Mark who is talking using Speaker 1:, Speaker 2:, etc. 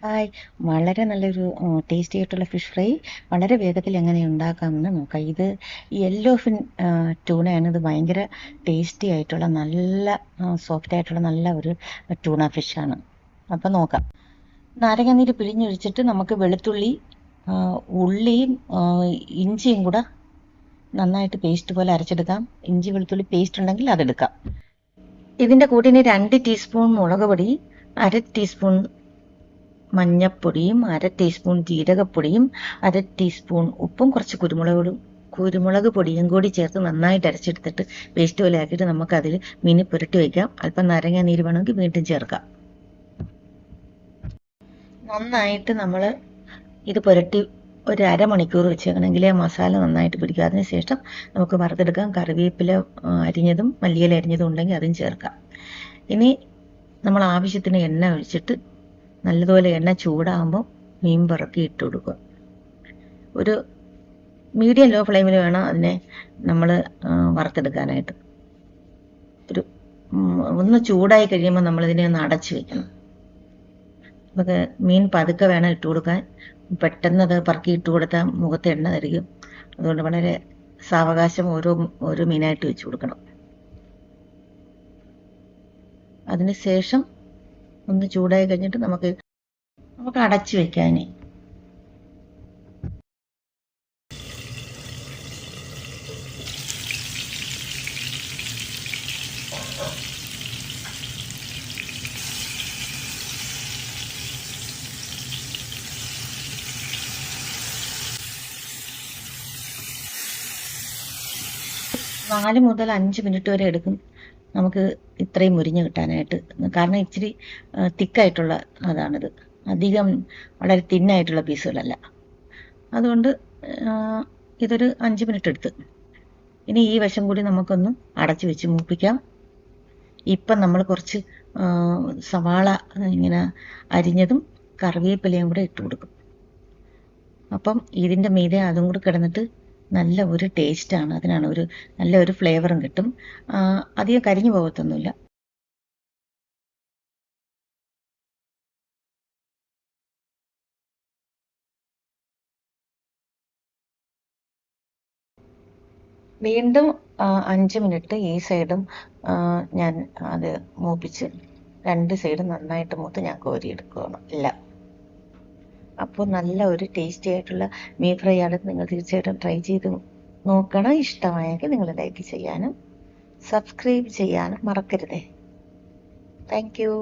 Speaker 1: Hi, വളരെ നല്ലൊരു tasty ആയിട്ടുള്ള ഫിഷ് ഫ്രൈ വളരെ വേഗത്തിൽ എങ്ങനെ ഉണ്ടാക്കാമെന്ന് നോക്കാം. ഇത് യെല്ലോ ഫിൻ ട്യൂണയാണ്. ഇത് ഭയങ്കര ടേസ്റ്റി ആയിട്ടുള്ള നല്ല സോഫ്റ്റ് ആയിട്ടുള്ള നല്ല ഒരു ട്യൂണ ഫിഷാണ്. അപ്പം നോക്കാം. നാരങ്ങാനീര് പിഴിഞ്ഞൊഴിച്ചിട്ട് നമുക്ക് വെളുത്തുള്ളി, ഉള്ളിയും ഇഞ്ചിയും കൂടെ നന്നായിട്ട് പേസ്റ്റ് പോലെ അരച്ചെടുക്കാം. ഇഞ്ചി വെളുത്തുള്ളി പേസ്റ്റ് ഉണ്ടെങ്കിൽ അതെടുക്കാം. ഇതിൻ്റെ കൂട്ടിന് 2 ടീസ്പൂൺ മുളക് പൊടി, 1/2 ടീസ്പൂൺ മഞ്ഞപ്പൊടിയും, 1/2 ടീസ്പൂൺ ജീരകപ്പൊടിയും, 1/2 ടീസ്പൂൺ ഉപ്പും, കുറച്ച് കുരുമുളക് പൊടിയും കൂടി ചേർത്ത് നന്നായിട്ട് അരച്ചെടുത്തിട്ട് പേസ്റ്റ് പോലെ ആക്കിയിട്ട് നമുക്കതിൽ മീൻ പുരട്ടി വയ്ക്കാം. അല്പം നാരങ്ങ നീര് വേണമെങ്കിൽ വീണ്ടും ചേർക്കാം. നന്നായിട്ട് നമ്മൾ ഇത് പുരട്ടി ഒരു അരമണിക്കൂർ വെച്ചേക്കണമെങ്കിൽ മസാല നന്നായിട്ട് പിടിക്കുക. അതിനുശേഷം നമുക്ക് വറുത്തെടുക്കാം. കറിവേപ്പില അരിഞ്ഞതും മല്ലിയില അരിഞ്ഞതും ഉണ്ടെങ്കിൽ അതും ചേർക്കാം. ഇനി നമ്മൾ ആവശ്യത്തിന് എണ്ണ ഒഴിച്ചിട്ട് നല്ലതുപോലെ എണ്ണ ചൂടാകുമ്പോൾ മീൻ പിറക്കി ഇട്ട് കൊടുക്കുക. ഒരു മീഡിയം ലോ ഫ്ലെയിമിൽ വേണം അതിനെ നമ്മൾ വറുത്തെടുക്കാനായിട്ട്. ഒന്ന് ചൂടായി കഴിയുമ്പോൾ നമ്മളിതിനെ ഒന്ന് അടച്ചു വെക്കണം. നമുക്ക് മീൻ പതുക്കെ വേണം ഇട്ട് കൊടുക്കാൻ. പെട്ടെന്ന് അത് പറക്കി ഇട്ട് കൊടുത്താൽ മുഖത്ത് എണ്ണ തരികയും, അതുകൊണ്ട് വളരെ സാവകാശം ഓരോ മീനായിട്ട് വെച്ച് കൊടുക്കണം. അതിന് ശേഷം ഒന്ന് ചൂടായി കഴിഞ്ഞിട്ട് നമുക്ക് അടച്ചു വെക്കാൻ. 4 മുതൽ 5 മിനിറ്റ് വരെ എടുക്കും നമുക്ക് ഇത്രയും മുരിഞ്ഞ് കിട്ടാനായിട്ട്. കാരണം ഇച്ചിരി തിക്കായിട്ടുള്ള അതാണിത്. അധികം വളരെ തിന്നായിട്ടുള്ള പീസുകളല്ല. അതുകൊണ്ട് ഇതൊരു 5 മിനിറ്റ് എടുത്ത്. ഇനി ഈ വശം കൂടി നമുക്കൊന്ന് അടച്ചു വെച്ച് മൂപ്പിക്കാം. ഇപ്പം നമ്മൾ കുറച്ച് സവാള ഇങ്ങനെ അരിഞ്ഞതും കറിവേപ്പിലയും കൂടെ ഇട്ട് കൊടുക്കും. അപ്പം ഇതിൻ്റെ മീതെ അതും കൂടി കിടന്നിട്ട് നല്ല ഒരു ടേസ്റ്റാണ്. അതിനാണ് നല്ല ഒരു ഫ്ലേവറും കിട്ടും. അധികം കരിഞ്ഞു പോകത്തൊന്നുമില്ല. വീണ്ടും 5 മിനിറ്റ് ഈ സൈഡും ഞാൻ അത് മൂപ്പിച്ച് 2 സൈഡും നന്നായിട്ട് മൂത്ത് ഞാൻ കോരിയെടുക്കുകയാണ് എല്ലാം. അപ്പോൾ നല്ല ഒരു ടേസ്റ്റി ആയിട്ടുള്ള മീൻ ഫ്രൈ ആണ്. നിങ്ങൾ തീർച്ചയായിട്ടും ട്രൈ ചെയ്ത് നോക്കണം. ഇഷ്ടമായെങ്കിൽ നിങ്ങൾ ലൈക്ക് ചെയ്യാനും സബ്സ്ക്രൈബ് ചെയ്യാനും മറക്കരുതേ. Thank you.